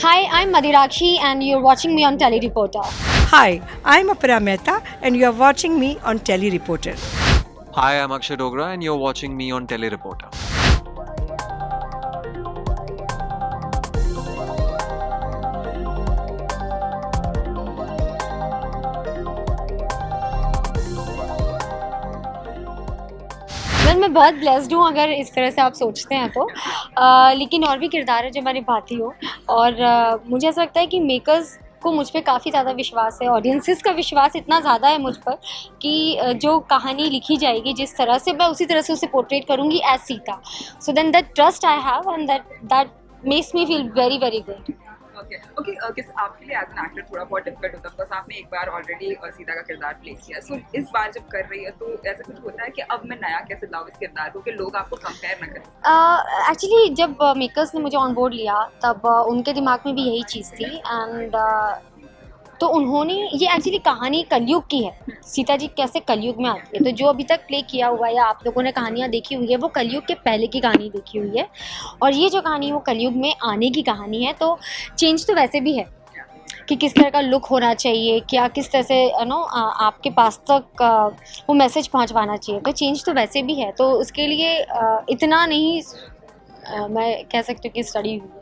Hi, I'm Madhirakshi and you're watching me on Telereporter. Hi, I'm Apara Mehta and you are watching me on Telereporter. Hi, I'm Akshay Dogra and you're watching me on Telereporter. मैं बहुत blessed हूँ अगर इस तरह से आप सोचते हैं तो लेकिन और भी किरदार है जो मैं निभाती हूँ और मुझे ऐसा लगता है कि मेकर्स को मुझ पे काफ़ी ज़्यादा विश्वास है, ऑडियंसेस का विश्वास इतना ज़्यादा है मुझ पर कि जो कहानी लिखी जाएगी जिस तरह से मैं उसी तरह से उसे पोर्ट्रेट करूँगी as Sita. So then that trust I have and that makes me feel very very good. Okay किस आपके लिए एज एन एक्टर थोड़ा बहुत डिफिकल्ट होता है बिकॉज आपने एक बार ऑलरेडी सीता का किरदार प्ले किया. सो इस बार जब कर रही है तो ऐसा कुछ होता है कि अब मैं नया कैसे लाऊं इस किरदार को कि लोग आपको कंपेयर ना करें. एक्चुअली जब मेकर्स ने मुझे ऑन बोर्ड लिया तब उनके दिमाग में भी यही चीज़ थी एंड तो उन्होंने ये एक्चुअली कहानी कलयुग की है. सीता जी कैसे कलयुग में आती है, तो जो अभी तक प्ले किया हुआ है या आप लोगों ने कहानियाँ देखी हुई है वो कलयुग के पहले की कहानी देखी हुई है और ये जो कहानी है वो कलयुग में आने की कहानी है. तो चेंज तो वैसे भी है कि किस तरह का लुक होना चाहिए, क्या किस तरह से आपके पास तक वो मैसेज पहुंचवाना चाहिए. तो चेंज तो वैसे भी है, तो उसके लिए इतना नहीं मैं कह सकती हूँ कि स्टडी हुई है.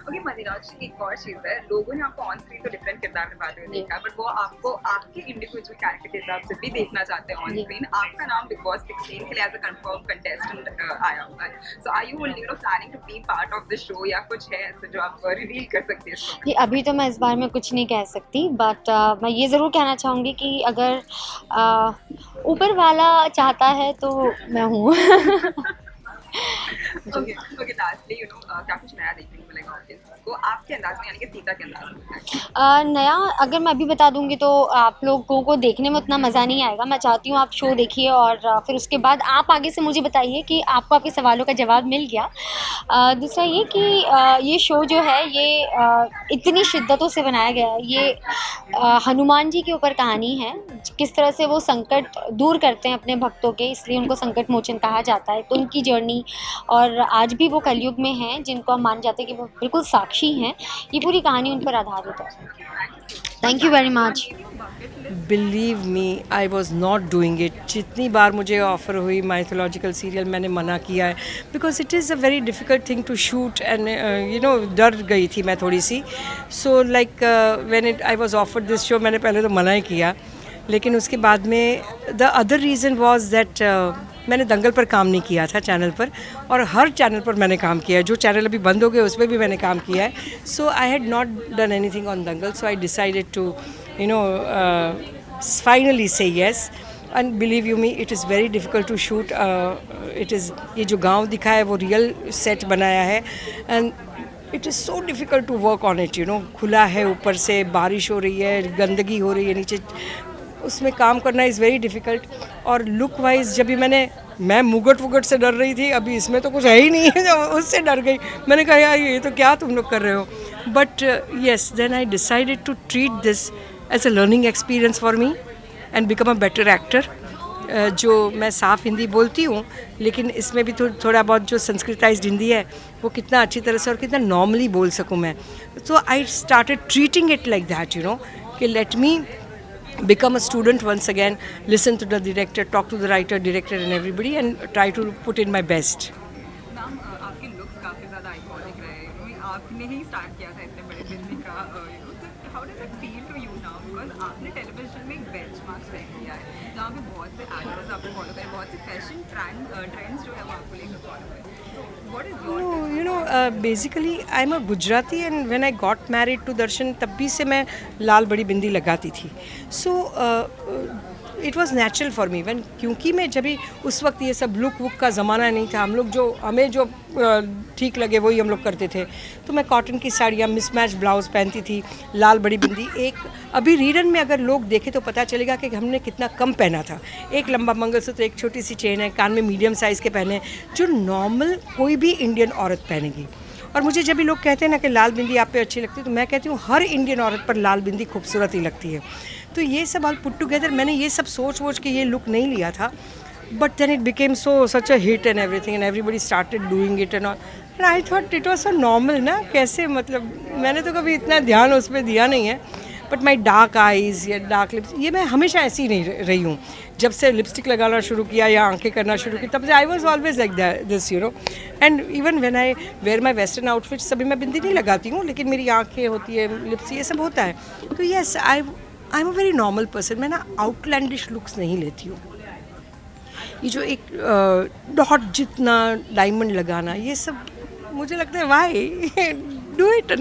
ओके मदिराज, एक और चीज़ है, लोगों ने आपको ऑन स्क्रीन तो डिफरेंट किरदार निभाते हुए देखा बट वो आपको आपके इंडिविजुअल कैरेक्टर के हिसाब से भी देखना चाहते हैं ऑन स्क्रीन. आपका नाम बिग बॉस 16 के लिए एज अ कंफर्म कंटेस्टेंट आया हुआ है. So are you planning to be part of the show या कुछ है ऐसे जो आप रिवील कर सकते हैं? ये अभी तो मैं इस बारे में कुछ नहीं कह सकती बट मैं ये ज़रूर कहना चाहूँगी कि अगर ऊपर वाला चाहता है तो मैं हूँ. ओके लास्टली क्या कुछ नया देखने को मिलेगा ऑडियंस को आपके अंदाज में, यानी कि सीता के अंदाज में? नया अगर मैं अभी बता दूंगी तो आप लोगों को देखने में उतना मज़ा नहीं आएगा. मैं चाहती हूँ आप शो देखिए और फिर उसके बाद आप आगे से मुझे बताइए कि आपको आपके सवालों का जवाब मिल गया. दूसरा ये कि ये शो जो है ये इतनी शिद्दतों से बनाया गया है. ये हनुमान जी के ऊपर कहानी है, किस तरह से वो संकट दूर करते हैं अपने भक्तों के, इसलिए उनको संकट मोचन कहा जाता है. तो उनकी जर्नी और आज भी वो कलयुग में हैं जिनको हम मान जाते हैं कि वो बिल्कुल साक्षी हैं. ये पूरी कहानी उन पर आधारित है. Thank you very much. Believe me, I was not doing it. जितनी बार मुझे ऑफ़र हुई माइथोलॉजिकल सीरियल मैंने मना किया है because it is a very difficult thing to shoot and डर गई थी मैं थोड़ी सी. So like when I was offered this show मैंने पहले तो मना ही किया, लेकिन उसके बाद में the other reason was that मैंने दंगल पर काम नहीं किया था चैनल पर, और हर चैनल पर मैंने काम किया है. जो चैनल अभी बंद हो गए उस पर भी मैंने काम किया है. So I had not done anything on Dangal, so I decided to finally say yes. And believe you me, it is very difficult to shoot. It is ये जो गांव दिखा है वो रियल सेट बनाया है and it is so difficult to work on it. खुला है, ऊपर से बारिश हो रही है, गंदगी हो रही है नीचे, उसमें काम करना इज़ वेरी डिफ़िकल्ट. और लुक वाइज जब भी मैं मुगट वुगट से डर रही थी, अभी इसमें तो कुछ है ही नहीं है, उससे डर गई. मैंने कहा यार ये तो क्या तुम लोग कर रहे हो. But yes, then I decided to treat this as a learning experience for me and become a better actor. जो मैं साफ़ हिंदी बोलती हूँ लेकिन इसमें भी थोड़ा बहुत जो संस्कृताइज्ड हिंदी है वो कितना अच्छी तरह से और कितना नॉर्मली बोल सकूँ मैं. So I started treating it like that, कि let me become a student once again, listen to the director, talk to the writer, director and everybody and try to put in my best. Ma'am आपके looks काफ़ी ज़्यादा iconic रहे. आपने ही start किया था इतने बड़े बिंदी का. How does it feel to you now, because आपने टेलीविजन में एक बेंचमार्क सेट किया है जहाँ पे बहुत से एक्टर्स आपको फॉलो करें, बहुत से फैशन ट्रेंड्स जो है वो आपको लेकर फॉलो करें. Basically I am a Gujarati and when I got married to Darshan तब भी से मैं लाल बड़ी बिंदी लगाती थी. So it was natural for me when, क्योंकि मैं जब भी उस वक्त ये सब लुक वुक का ज़माना नहीं था. हमें जो ठीक लगे वही हम लोग करते थे. तो मैं कॉटन की साड़ियाँ, मिसमैच ब्लाउज़ पहनती थी, लाल बड़ी बिंदी. एक अभी रीरन में अगर लोग देखें तो पता चलेगा कि हमने कितना कम पहना था. एक लंबा मंगलसूत्र, एक छोटी सी चेन है, कान में मीडियम साइज़ के पहने, जो नॉर्मल कोई भी इंडियन औरत पहनेगी. और मुझे जब भी लोग कहते हैं ना कि लाल बिंदी आप पे अच्छी लगती है, तो मैं कहती हूँ हर इंडियन औरत पर लाल बिंदी खूबसूरत ही लगती है. तो ये सब ऑल पुट टुगेदर मैंने ये सब सोच के ये लुक नहीं लिया था. But then it became such a hit and everything and everybody started doing it and all. And I thought it was so normal ना, कैसे मतलब मैंने तो कभी इतना ध्यान उस पर दिया नहीं है. बट माई डार्क आइज़ या डार्क लिप्स, ये मैं हमेशा ऐसी नहीं रही हूँ. जब से लिपस्टिक लगाना शुरू किया या आंखें करना शुरू की तब से I was always like this you know. And even when I wear my western outfits सभी मैं बिंदी नहीं लगाती हूँ, लेकिन मेरी आंखें होती है, लिप्स, ये सब होता है. तो yes, I am a very normal person. मैं ना आउटलैंडिश लुक्स नहीं लेती हूँ. ये जो एक डॉट जितना डायमंड लगाना, ये सब मुझे लगता है why do it,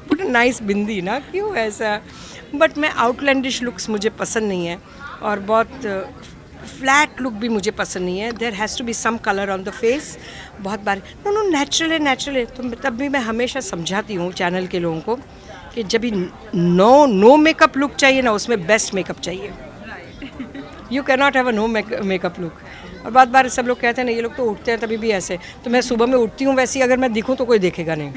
put a nice bindi ना, क्यों ऐसा. बट मैं आउटलैंडिश लुक्स मुझे पसंद नहीं है, और बहुत फ्लैट लुक भी मुझे पसंद नहीं है. There has to be some colour on the face. बहुत बार नो नेचुरल है, नेचुरल है. तो तब भी मैं हमेशा समझाती हूँ चैनल के लोगों को कि जब भी नो मेकअप लुक चाहिए ना, उसमें बेस्ट मेकअप चाहिए. You can not have a no makeup look. और बार सब लोग कहते हैं ना, ये लोग तो उठते हैं तभी भी ऐसे. तो मैं सुबह में उठती हूँ वैसी, अगर मैं दिखूँ तो कोई देखेगा नहीं.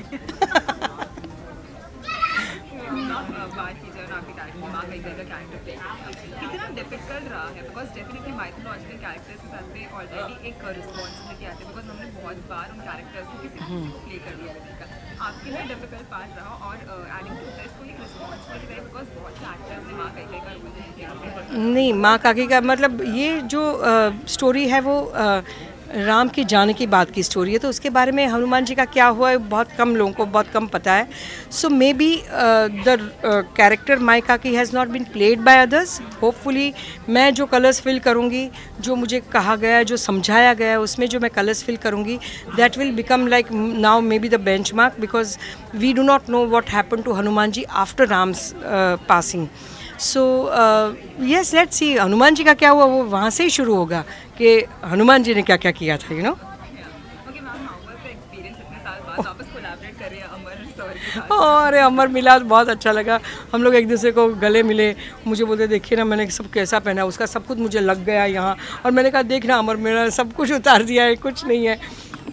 कितना डिफिकल्ट रहा है, बिकॉज डेफिनेटली माइथोलॉजिकल कैरेक्टर्स के साथ में ऑलरेडी एक रिस्पॉन्सिबिलिटी आती है, बिकॉज हमने बहुत बार उन कैरेक्टर्स को किसी को प्ले कर दिया देखा. आपके लिए डिफिकल्ट पार्ट रहा, और एडिंग टू दिस कोई रिस्पॉन्सिबिलिटी रही, बिकॉज बहुत से एक्टर्स ने माँ कई का रोल किया. नहीं, माँ काकी का मतलब ये जो स्टोरी है वो राम की जाने की बात की स्टोरी है. तो उसके बारे में हनुमान जी का क्या हुआ है बहुत कम लोगों को बहुत कम पता है. So may B the character my काकी has not been played by others. Hopefully मैं जो कलर्स फिल करूँगी, जो मुझे कहा गया है, जो समझाया गया है, उसमें जो मैं कलर्स फिल करूँगी, that will become like now may be the benchmark, because we do not know what happen to Hanuman ji after Ram's passing. So yes, let's see Hanuman ji का क्या हुआ, वो वहाँ से ही शुरू होगा कि हनुमान जी ने क्या क्या किया था, you know. Okay ma'am, how was the experience इतने साल बाद वापस कोलैबोरेट कर रहे हैं अमर सर के साथ? और अमर मिला, बहुत अच्छा लगा. हम लोग एक दूसरे को गले मिले. मुझे बोलते देखिए ना मैंने सब कैसा पहना, उसका सब कुछ मुझे लग गया यहाँ. और मैंने कहा देखना अमर, मेरा सब कुछ उतार दिया है, कुछ नहीं है.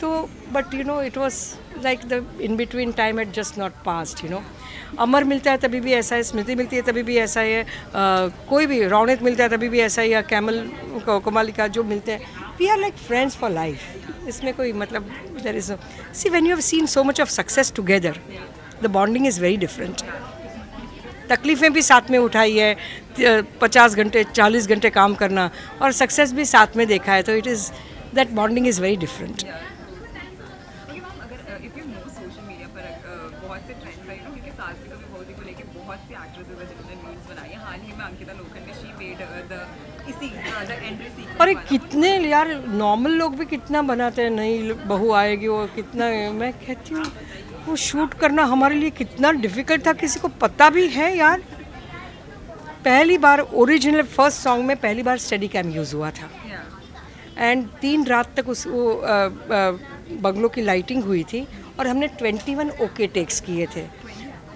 तो but you know it was like the in between time at just not past, you know. Amar मिलता है तभी भी ऐसा है, स्मृति मिलती है तभी भी ऐसा है, कोई भी रौनक मिलता है तभी भी ऐसा है, या कैमल कोमालिका जो मिलते हैं, we are like friends for life. इसमें कोई मतलब there is see when you have seen so much of success together, the bonding is very different. तकलीफ़ें भी साथ में उठाई है, 50 घंटे 40 घंटे काम करना, और सक्सेस भी साथ में देखा है. तो it is that bonding is very different. Okay ma'am, अगर if you know social media पर बहुत से ट्रेंड्स है, क्योंकि सास भी कभी बहुती को लेके बहुत सी एक्ट्रेसेस हैं जिन्होंने मीम्स बनाई है. हाल ही में अंकिता लोखंड ने she made the entry sequence. अरे कितने यार नॉर्मल लोग भी कितना बनाते हैं, नई बहू आएगी वो कितना. मैं कहती हूँ वो शूट करना हमारे लिए कितना डिफ़िकल्ट था, किसी को पता भी है यार. पहली बार ओरिजिनल फर्स्ट सॉन्ग में पहली बार स्टेडी कैम यूज़ हुआ था. एंड 3 रात तक उस वो बंगलों की लाइटिंग हुई थी, और हमने 21 ओके टेक्स किए थे.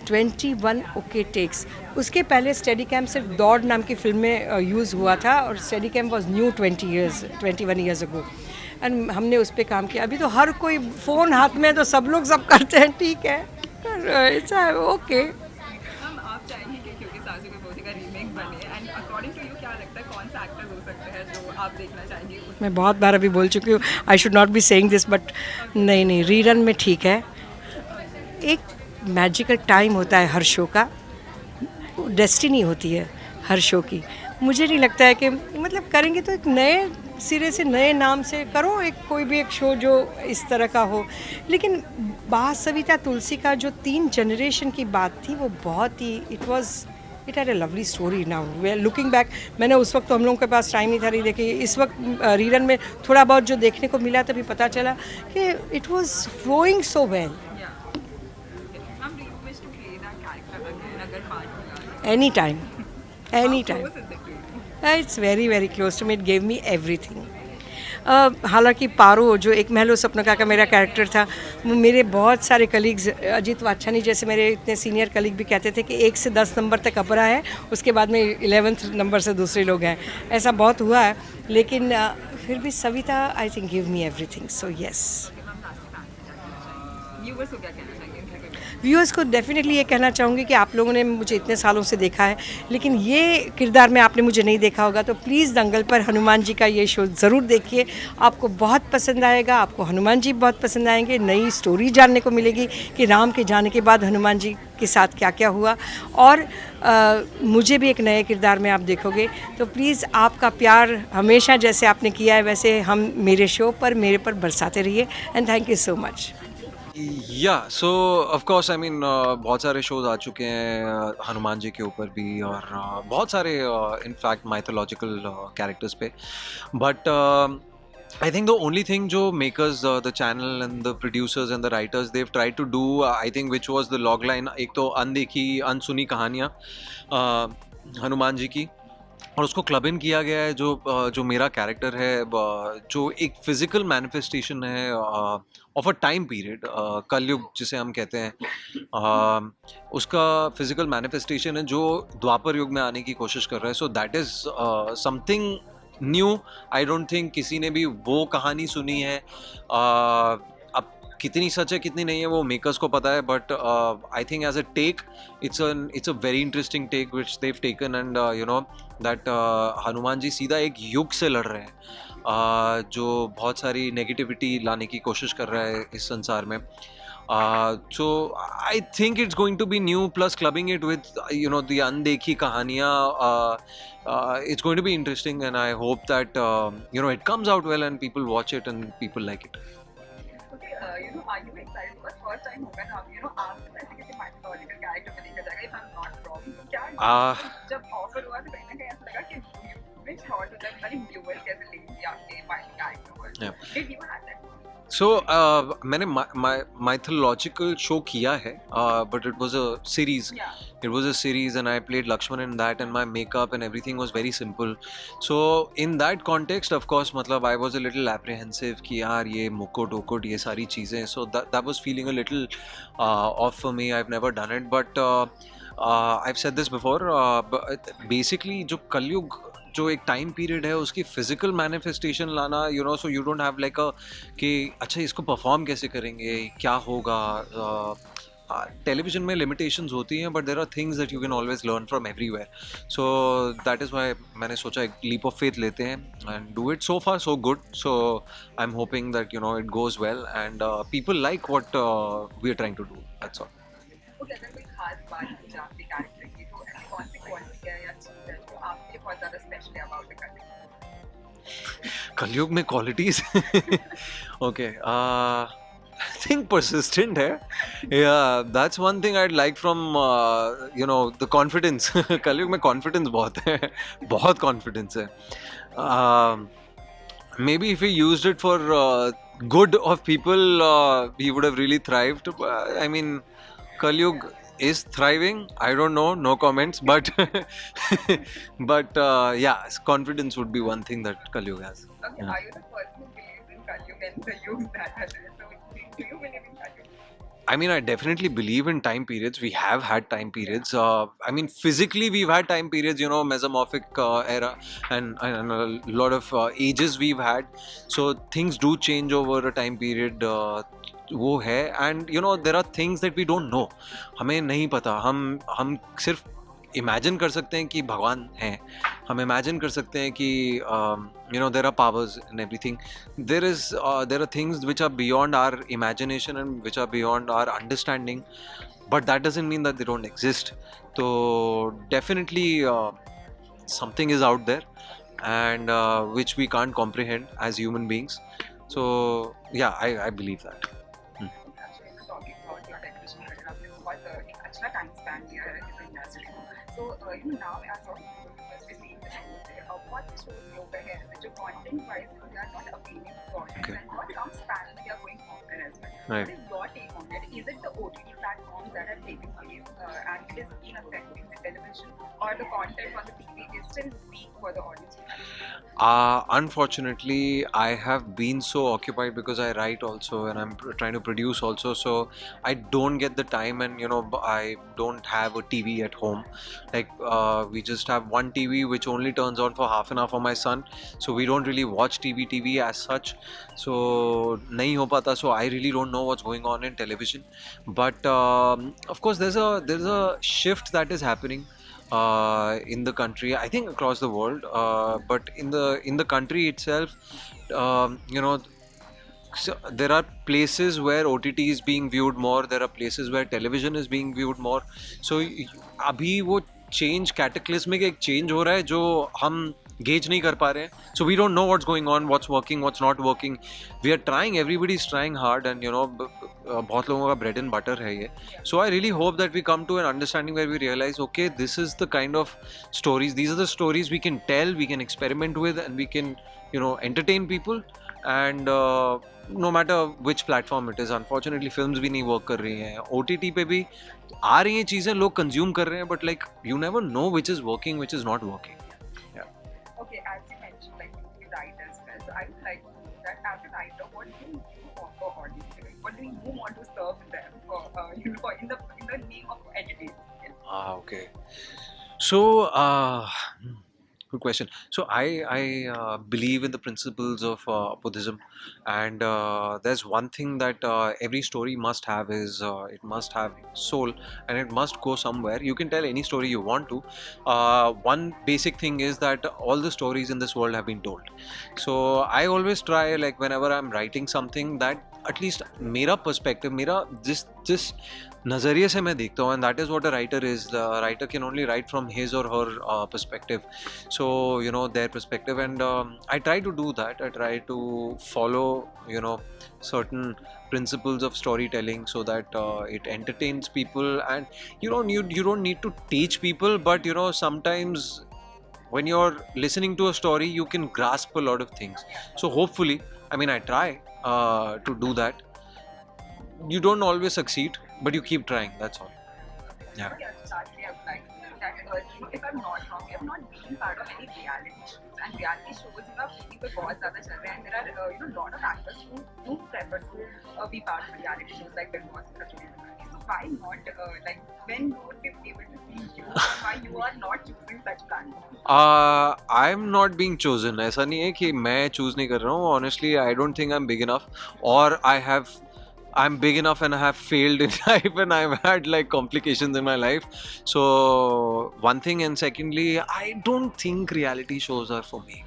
21 ओके टेक्स. उसके पहले स्टेडी कैम सिर्फ दौड़ नाम की फिल्म में यूज़ हुआ था, और steady cam was new 21 years ago. And हमने उस पर काम किया. अभी तो हर कोई फ़ोन हाथ में है तो सब लोग सब करते हैं, ठीक है, इट्स ओके. हम आप चाहेंगे कि क्योंकि सासू की बहुती का रीमेक बने, एंड अकॉर्डिंग टू यू क्या लगता है कौन सा एक्टर हो सकते हैं जो आप देखना चाहेंगे? मैं बहुत बार अभी बोल चुकी हूँ, I should not be saying this, but नहीं रीरन में ठीक है. एक मैजिकल टाइम होता है हर शो का, डेस्टिनी होती है हर शो की. मुझे नहीं लगता है कि मतलब करेंगे तो एक नए सिरे से नए नाम से करो, एक कोई भी एक शो जो इस तरह का हो. लेकिन बात सविता तुलसी का जो 3 जनरेशन की बात थी वो बहुत ही it had a lovely story. Now we are looking back. मैंने उस वक्त तो हम लोगों के पास टाइम नहीं था, नहीं देखी. इस वक्त रीरन में थोड़ा बहुत जो देखने को मिला तभी पता चला कि it was flowing so well. हम request to play that character again अगर पार्ट होगा. Any time. Close is it to you? It's very very close to me. It gave me everything. हालांकि पारो जो एक महलो सपना का मेरा कैरेक्टर था, मेरे बहुत सारे कलीग्स, अजीत वाच्छानी जैसे मेरे इतने सीनियर कलीग भी कहते थे कि 1 से 10 नंबर तक अपरा है, उसके बाद में 11th नंबर से दूसरे लोग हैं. ऐसा बहुत हुआ है, लेकिन फिर भी Savita I think give me everything. So yes. New viewers को क्या कहना चाहेंगे इन फिल्मों में? व्यूअर्स को डेफिनेटली ये कहना चाहूँगी कि आप लोगों ने मुझे इतने सालों से देखा है, लेकिन ये किरदार में आपने मुझे नहीं देखा होगा, तो प्लीज़ दंगल पर हनुमान जी का ये शो ज़रूर देखिए। आपको बहुत पसंद आएगा, आपको हनुमान जी बहुत पसंद आएंगे। नई स्टोरी जानने को मिलेगी कि राम के जाने के बाद हनुमान जी के साथ क्या क्या हुआ, और मुझे भी एक नए किरदार में आप देखोगे। तो प्लीज़ आपका प्यार हमेशा जैसे आपने किया है वैसे हम मेरे शो पर मेरे पर बरसाते रहिए, and thank you so much. Yeah so of course I mean बहुत सारे शोज आ चुके हैं हनुमान जी के ऊपर भी, और बहुत सारे इनफैक्ट माइथोलॉजिकल कैरेक्टर्स पे, but I think the only thing जो makers, the channel and the producers and the writers, they've tried to do, I think, which was the logline, एक तो अनदेखी अनसुनी कहानियाँ हनुमान जी की, और उसको क्लब इन किया गया है। जो मेरा कैरेक्टर है, जो एक फिजिकल मैनिफेस्टेशन है ऑफ अ टाइम पीरियड, कलयुग जिसे हम कहते हैं, उसका फिजिकल मैनिफेस्टेशन है जो द्वापर युग में आने की कोशिश कर रहा है। So that is something new. I don't think किसी ने भी वो कहानी सुनी है। अब कितनी सच है कितनी नहीं है वो मेकर्स को पता है, but I think as a tech it's a very interesting take which they've taken, and you know that Hanuman ji सीधा एक युग से लड़ रहे हैं जो बहुत सारी नेगेटिविटी लाने की कोशिश कर रहा है इस संसार में। So I think it's going to be new, plus clubbing it with the अनदेखी कहानियाँ, it's going to be interesting, and I hope that it comes out well and people watch it and people like it. Okay, are you excited? Because first time होगा ना, आपको ऐसे किसी mythological character में देखा जाएगा, if I'm not wrong. तो क्या जब offer हुआ तो कहीं ना कहीं ऐसा लगा कि which thought होता है, हमारी viewers कैसे लेंगे आपके character को? Did you have that? So मैंने mythological show किया है, but it was a series. Yeah. It was a series and I played Lakshman in that, and my makeup and everything was very simple. So in that context, of course, मतलब I was a little apprehensive कि यार ये मुकुट वुकुट ये सारी चीज़ें, so that was feeling a little off for me. I've never done it, but I've said this before, but basically जो कलयुग जो एक टाइम पीरियड है उसकी फिजिकल मैनिफेस्टेशन लाना, so you don't have like कि अच्छा इसको परफॉर्म कैसे करेंगे, क्या होगा। टेलीविजन में लिमिटेशंस होती हैं, but there are things that you can always learn from everywhere. So that is why मैंने सोचा एक लीप ऑफ फेथ लेते हैं and do it. So far so good, so I am hoping that it goes well and people like what we are trying to do, that's all. Okay, अगर कोई खास बात पूछे आपके कैरेक्टर की, तो ऐसी कौन सी क्वालिटी है या चीज़ है जो आपके लिए बहुत ज़्यादा स्पेशल है अबाउट द कैरेक्टर? कलयुग में qualities okay, I think persistent है। या that's one thing I like from the confidence. कलयुग में कॉन्फिडेंस बहुत है, बहुत कॉन्फिडेंस है। maybe if we used it for good of people, we would have really thrived. I mean, Kalyug is thriving. I don't know, no comments, but but yeah, confidence would be one thing that Kalyug has. Okay, Yeah. are you the person who believes in Kalyug and the use that as well? So, do you believe in Kalyug? I mean, I definitely believe in time periods. We have had time periods. I mean, physically, we've had time periods, Metamorphic era, and a lot of ages we've had. So things do change over a time period. वो है, and there are things that we don't know. हमें नहीं पता. हम सिर्फ imagine कर सकते हैं कि भगवान हैं, हम इमेजिन कर सकते हैं कि there are powers in everything. There are things which are beyond our imagination and which are beyond our understanding, but that doesn't mean that they don't exist. So definitely something is out there, and which we can't comprehend as human beings. So yeah, I believe that. Actually, talking about your television career, आपने बहुत एक अच्छा time span लिया है इस industry में. So now as of viewers we see the shows there, what shows लोग हैं जो content wise they are not appealing to audience, Okay. and what comes span they are going on there as well. Right. What is your take on it? Is it the OTT platforms that have taken place and it is being affecting the television or the content on the TV is still weak for the audience? Unfortunately, I have been so occupied because I write also and I'm trying to produce also. So I don't get the time, and I don't have a TV at home. Like we just have one TV which only turns on for half an hour for my son. So we don't really watch TV as such. So nahi ho pata. So I really don't know what's going on in television. But of course, there's a shift that is happening in the country, I think across the world, but in the country itself, so there are places where OTT is being viewed more. There are places where television is being viewed more. So अभी वो change cataclysmic एक change हो रहा है जो हम gauge नहीं कर पा रहे हैं. So we don't know what's going on, what's working, what's not working. We are trying, everybody's trying hard, and बहुत लोगों का bread and butter है ये. So I really hope that we come to an understanding where we realize, okay, this is the kind of stories, these are the stories we can tell, we can experiment with, and we can entertain people. And no matter which platform it is, unfortunately films भी नहीं work कर रही हैं, OTT पे भी आ रही हैं चीज़ें, लोग consume कर रहे हैं, but like you never know which is working, which is not working. Okay, as you mentioned, like you write as well. So I would like to know that as a writer, what do you offer audience? Like, what do you want to serve them for, in the name of entertainment? Okay. So, good question. So I believe in the principles of Buddhism, and there's one thing that every story must have is it must have soul, and it must go somewhere. You can tell any story you want to. One basic thing is that all the stories in this world have been told. So I always try, like whenever I'm writing something, that at least मेरा perspective, मेरा जिस नज़रिए से मैं देखता हूँ, and that is what a writer is. The writer can only write from his or her perspective. So their perspective, and I try to do that. I try to follow certain principles of storytelling so that it entertains people, and you don't need to teach people, but sometimes when you're listening to a story, you can grasp a lot of things. So hopefully, I mean, I try to do that. You don't always succeed, but you keep trying, that's all. Yeah. Okay, lastly, I would like to know that if I'm not wrong, you have not been part of any reality shows, and reality shows TV पे बहुत ज़्यादा चल रहे हैं, and there are lot of actors who do prefer to be part of reality shows like Big Boss. So why not, like when you would be able to see you, why you are not choosing such platforms? I'm not being chosen. ऐसा नहीं है कि मैं choose नहीं कर रहा हूँ. Honestly, I don't think I'm big enough, or I'm big enough and I have failed in life, and I've had like complications in my life. So one thing, and secondly, I don't think reality shows are for me.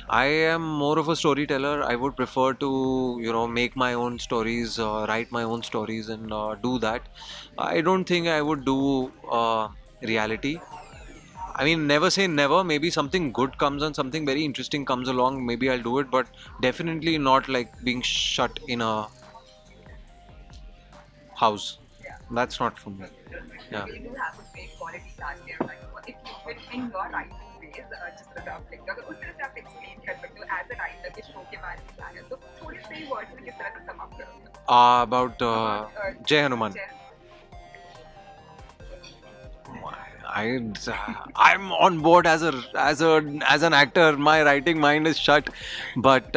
I am more of a storyteller. I would prefer to make my own stories, write my own stories, and do that. I don't think I would do reality. I mean, never say never. Maybe something good comes and something very interesting comes along. Maybe I'll do it, but definitely not like being shut in a house. Yeah. That's not for me. Yeah. You do have a great quality last year, like if you in your writing ways, just like अगर उस तरह से आप explain कर सकते हो as a writer के show के बारे में क्या है, तो थोड़े से ही words में किस तरह से sum up करोगे? About Jai Hanuman. I'm on board as an actor. My writing mind is shut, but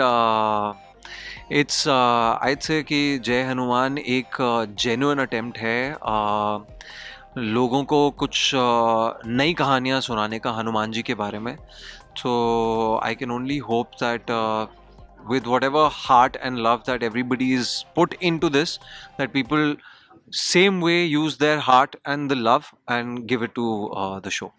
it's I'd say कि जय हनुमान एक genuine attempt है लोगों को कुछ नई कहानियाँ सुनाने का हनुमान जी के बारे में. So I can only hope that with whatever heart and love that everybody is put into this, that people same way use their heart and the love and give it to the show.